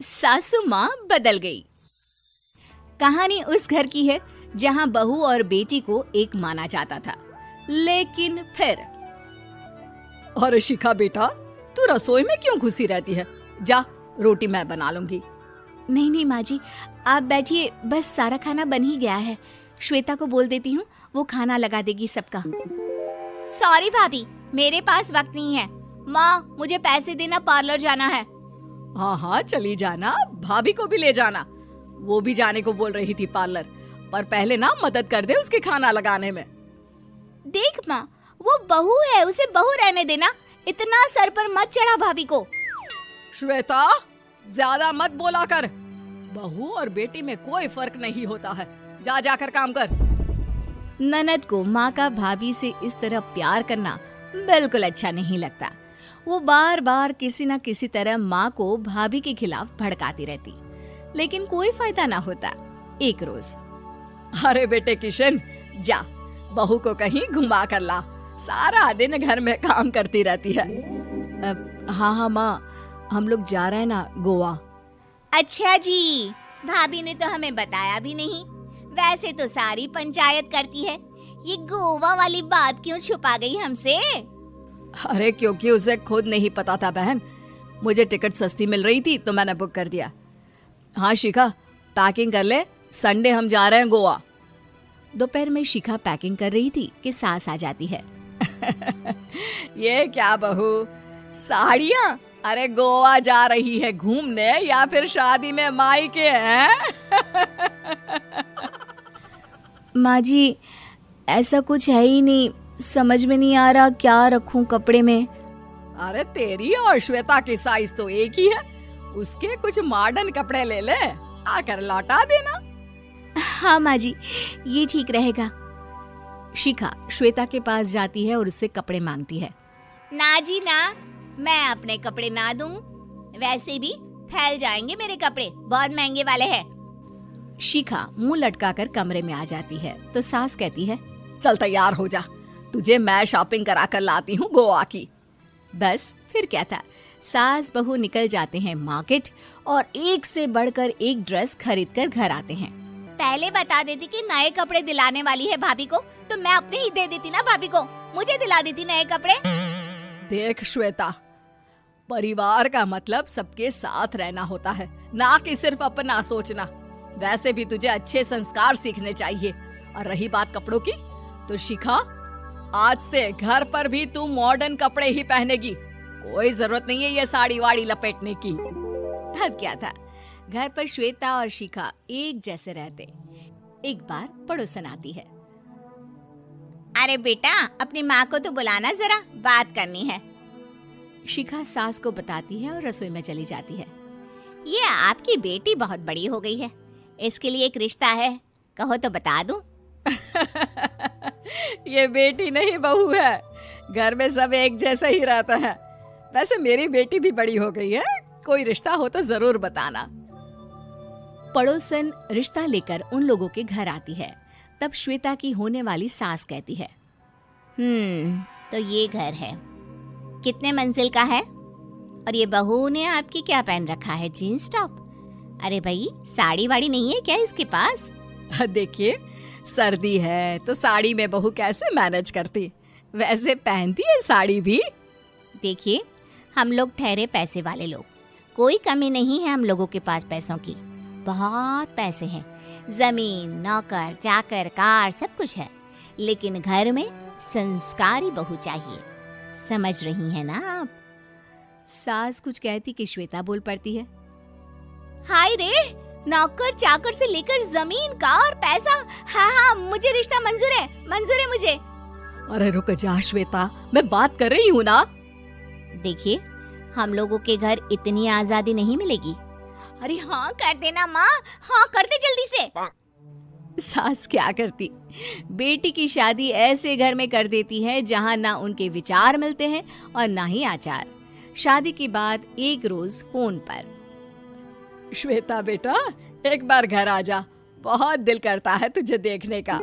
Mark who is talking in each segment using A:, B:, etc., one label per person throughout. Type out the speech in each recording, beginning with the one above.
A: सासू माँ बदल गई। कहानी उस घर की है जहाँ बहू और बेटी को एक माना जाता था, लेकिन फिर
B: अरे शिखा बेटा, तू रसोई में क्यों घुसी रहती है? जा, रोटी मैं बना लूंगी।
A: नहीं नहीं माँ जी, आप बैठिए, बस सारा खाना बन ही गया है। श्वेता को बोल देती हूँ, वो खाना लगा देगी सबका। सॉरी भाभी, मेरे पास वक्त नहीं है। माँ, मुझे पैसे देना, पार्लर जाना है।
B: हाँ हाँ चली जाना, भाभी को भी ले जाना। वो भी जाने को बोल रही थी पार्लर, पर पहले ना मदद कर दे उसके खाना लगाने में।
A: देख माँ, वो बहू है, उसे बहू रहने देना, इतना सर पर मत चढ़ा भाभी को।
B: श्वेता, ज्यादा मत बोला कर। बहू और बेटी में कोई फर्क नहीं होता है। जा जाकर काम कर।
A: ननद को माँ का भाभी से इस तरह प्यार करना बिल्कुल अच्छा नहीं लगता। वो बार बार किसी न किसी तरह माँ को भाभी के खिलाफ भड़काती रहती, लेकिन कोई फायदा ना होता। एक रोज,
B: अरे बेटे किशन, जा बहू को कहीं घुमा कर ला, सारा दिन घर में काम करती रहती है।
A: हाँ हाँ माँ, हम लोग जा रहे हैं ना गोवा। अच्छा जी, भाभी ने तो हमें बताया भी नहीं। वैसे तो सारी पंचायत करती है, ये गोवा वाली बात क्यों छुपा गई हमसे?
B: अरे क्योंकि उसे खुद नहीं पता था बहन। मुझे टिकट सस्ती मिल रही थी तो मैंने बुक कर दिया। हाँ शिखा, पैकिंग कर ले, संडे हम जा रहे हैं गोवा।
A: दोपहर में शिखा पैकिंग कर रही थी कि सास आ जाती है।
B: ये क्या बहू, साड़ियाँ? अरे गोवा जा रही है घूमने या फिर शादी में मायके हैं?
A: माँ जी, ऐसा कुछ है ही नहीं, समझ में नहीं आ रहा क्या रखूं कपड़े में।
B: अरे तेरी और श्वेता की साइज तो एक ही है, उसके कुछ मॉडर्न कपड़े ले ले, आकर लौटा देना।
A: हाँ माँ जी, ये ठीक रहेगा। शिखा श्वेता के पास जाती है और उससे कपड़े मांगती है। ना जी ना, मैं अपने कपड़े ना दूं, वैसे भी फैल जाएंगे मेरे कपड़े, बहुत महंगे वाले हैं। शिखा मुंह लटकाकर कमरे में आ जाती है तो सास कहती है,
B: चल तैयार हो जा, तुझे मैं शॉपिंग करा कर लाती हूँ गोवा की।
A: बस फिर क्या था, सास बहू निकल जाते हैं मार्केट और एक से बढ़कर एक ड्रेस खरीद कर घर आते हैं। पहले बता देती कि नए कपड़े दिलाने वाली है भाभी को, तो मैं अपने ही दे देती ना भाभी को, मुझे दिला देती नए कपड़े।
B: देख श्वेता, परिवार का मतलब सबके साथ रहना होता है, ना कि सिर्फ अपना सोचना। वैसे भी तुझे अच्छे संस्कार सीखने चाहिए। और रही बात कपड़ों की, तो शिखा, आज से घर पर भी तू मॉडर्न कपड़े ही पहनेगी। कोई जरूरत नहीं है ये साड़ी वाड़ी लपेटने की।
A: अब क्या था, घर पर श्वेता और शिखा एक जैसे रहते। एक बार पड़ोसन आती है। अरे बेटा, अपनी माँ को तो बुलाना, जरा बात करनी है। शिखा सास को बताती है और रसोई में चली जाती है। ये आपकी बेटी बहुत बड़ी हो गई है, इसके लिए एक रिश्ता है, कहो तो बता दूं।
B: ये बेटी नहीं बहू है, घर में सब एक जैसा ही रहता है। वैसे मेरी बेटी भी बड़ी हो गई है, कोई रिश्ता हो तो जरूर बताना।
A: पड़ोसन रिश्ता लेकर उन लोगों के घर आती है। तब श्वेता की होने वाली सास कहती है, तो ये घर है, कितने मंजिल का है? और ये बहू ने आपकी क्या पहन रखा है, जीन्स टॉप? अरे भाई, साड़ी वाड़ी नहीं है क्या इसके पास?
B: देखिए, सर्दी है तो साड़ी में बहू कैसे मैनेज करती, वैसे पहनती है साड़ी भी।
A: देखिए, हम लोग ठहरे पैसे वाले लोग, कोई कमी नहीं है हम लोगों के पास पैसों की, बहुत पैसे हैं, जमीन, नौकर चाकर, कार, सब कुछ है, लेकिन घर में संस्कारी बहू चाहिए, समझ रही हैं ना आप? सास कुछ कहती कि श्वेता बोल पड़ती है, हाय रे, नौकर चाकर से लेकर जमीन, कार, पैसा, हाँ, मुझे रिश्ता मंजूर है मुझे।
B: अरे रुक जा श्वेता, मैं बात कर रही हूँ ना।
A: देखिए, हम लोगों के घर इतनी आजादी नहीं मिलेगी। अरे हाँ कर देना माँ, हाँ कर दे जल्दी से। सास क्या करती, बेटी की शादी ऐसे घर में कर देती है जहाँ ना उनके विचार मिलते हैं और ना ही आचार। शादी के बाद एक रोज फोन पर,
B: श्वेता बेटा, एक बार घर आ जा, बहुत दिल करता है तुझे देखने का।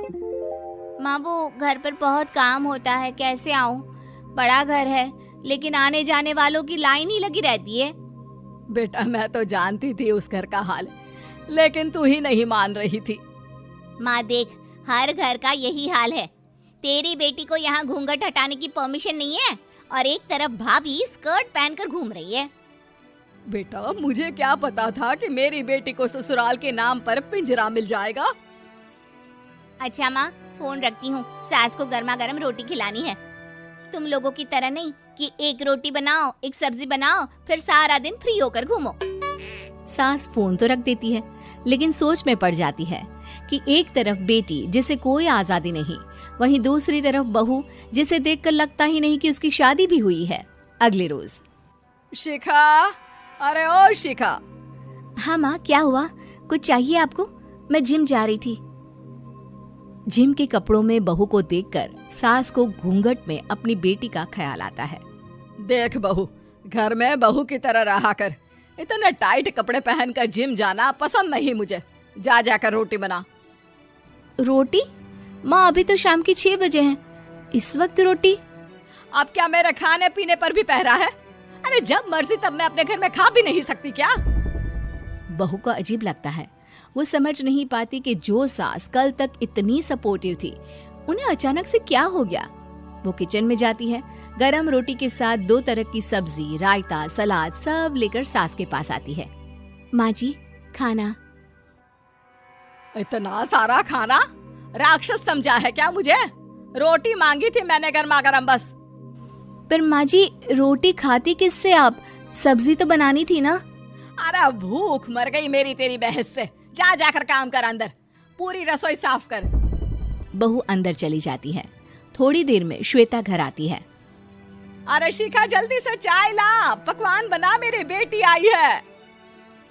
A: माँ, वो घर पर बहुत काम होता है, कैसे आऊँ? बड़ा घर है, लेकिन आने जाने वालों की लाइन ही लगी रहती है।
B: बेटा मैं तो जानती थी उस घर का हाल, लेकिन तू ही नहीं मान रही थी।
A: माँ देख, हर घर का यही हाल है। तेरी बेटी को यहाँ घूंघट हटाने की परमिशन नहीं है और एक तरफ भाभी स्कर्ट पहनकर घूम रही है।
B: बेटा मुझे क्या पता था कि मेरी बेटी को ससुराल के नाम पर पिंजरा मिल जाएगा।
A: अच्छा माँ, फोन रखती हूँ, सास को गर्मा गर्म रोटी खिलानी है। तुम लोगों की तरह नहीं कि एक रोटी बनाओ, एक सब्जी बनाओ, फिर सारा दिन फ्री होकर घूमो। सास फोन तो रख देती है, लेकिन सोच में पड़ जाती है कि एक तरफ बेटी जिसे कोई आजादी नहीं, वहीं दूसरी तरफ बहू जिसे देखकर लगता ही नहीं कि उसकी शादी भी हुई है। अगले रोज।
B: शिखा, अरे ओ शिखा।
A: हाँ माँ, क्या हुआ? कुछ चाहिए आपको? मैं जिम जा रही थी। जिम के कपड़ों में बहू को देखकर सास को घूंघट में अपनी बेटी का ख्याल आता है।
B: देख बहू, घर में बहू की तरह रहा कर। इतने टाइट कपड़े पहनकर जिम जाना पसंद नहीं मुझे। जा जाकर रोटी बना।
A: रोटी? माँ अभी तो शाम की 6 बजे हैं, इस वक्त रोटी?
B: अब क्या मेरे खाने पीने पर भी पहरा है? अरे जब मर्जी तब मैं अपने घर में खा भी नहीं सकती क्या?
A: बहू को अजीब लगता है। वो समझ नहीं पाती कि जो सास कल तक इतनी सपोर्टिव थी, उन्हें अचानक से क्या हो गया। वो किचन में जाती है, गरम रोटी के साथ 2 तरह की सब्जी, रायता, सलाद सब लेकर सास के पास आती है। माँ जी, खाना।
B: इतना सारा खाना? राक्षस समझा है क्या मुझे? रोटी मांगी थी मैंने गर्मा गर्म बस।
A: पर माँ जी, रोटी खाती किससे आप? सब्जी तो बनानी थी ना।
B: अरे भूख मर गई मेरी तेरी बहस से। जा जाकर काम कर, अंदर पूरी रसोई साफ कर।
A: बहू अंदर चली जाती है। थोड़ी देर में श्वेता घर आती है।
B: अरे शिखा, जल्दी से चाय ला, पकवान बना, मेरी बेटी आई है।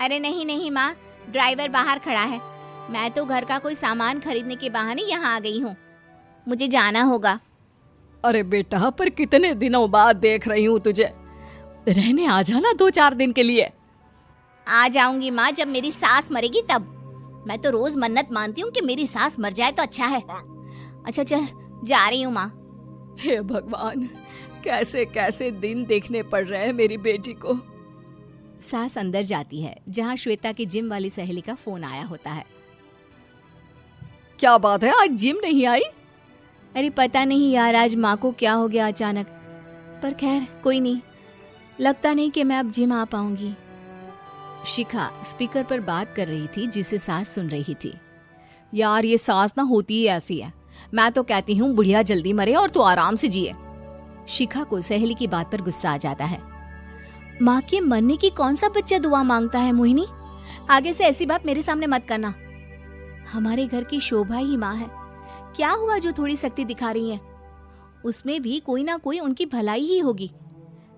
A: अरे नहीं नहीं माँ, ड्राइवर बाहर खड़ा है। मैं तो घर का कोई सामान खरीदने के बहाने यहाँ आ गई हूँ, मुझे जाना होगा।
B: अरे बेटा, पर कितने दिनों बाद देख रही हूँ तुझे, रहने आ जाना 2-4 दिन के लिए।
A: आ जाऊंगी माँ, जब मेरी सास मरेगी तब। मैं तो रोज मन्नत मानती हूँ कि मेरी सास मर जाए तो अच्छा है। अच्छा चल, जा रही हूँ माँ।
B: हे भगवान, कैसे कैसे दिन देखने पड़ रहे हैं मेरी बेटी को।
A: सास अंदर जाती है, जहाँ श्वेता की जिम वाली सहेली का फोन आया होता है।
B: क्या बात है, आज जिम नहीं आई?
A: अरे पता नहीं यार, आज माँ को क्या हो गया अचानक। पर खैर कोई नहीं, लगता नहीं कि मैं अब जिम आ पाऊंगी। शिखा स्पीकर पर बात कर रही थी, जिसे सास सुन रही थी।
B: यार ये सास ना होती ही ऐसी है। मैं तो कहती हूँ बुढ़िया जल्दी मरे और तू आराम से जिए।
A: शिखा को सहेली की बात पर गुस्सा आ जाता है। माँ के मरने की कौन सा बच्चा दुआ मांगता है मोहिनी? आगे से ऐसी बात मेरे सामने मत करना। हमारे घर की शोभा ही माँ है। क्या हुआ जो थोड़ी सख्ती दिखा रही है? उसमें भी कोई ना कोई उनकी भलाई ही होगी।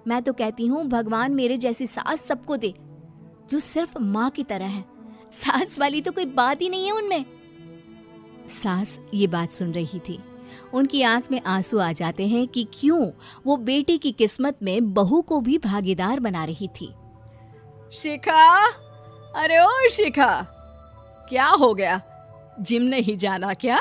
A: मैं तो कहती हूँ भगवान मेरे जैसी सास सबको दे, जो सिर्फ माँ की तरह है। सास वाली तो कोई बात ही नहीं है उनमें। सास ये बात सुन रही थी। उनकी आंख में आंसू आ जाते हैं कि क्यों वो बेटी की किस्मत में बहू को भी भागीदार बना रही थी।
B: शिखा, अरे ओ शिखा, क्या हो गया? जिम नहीं जाना क्या?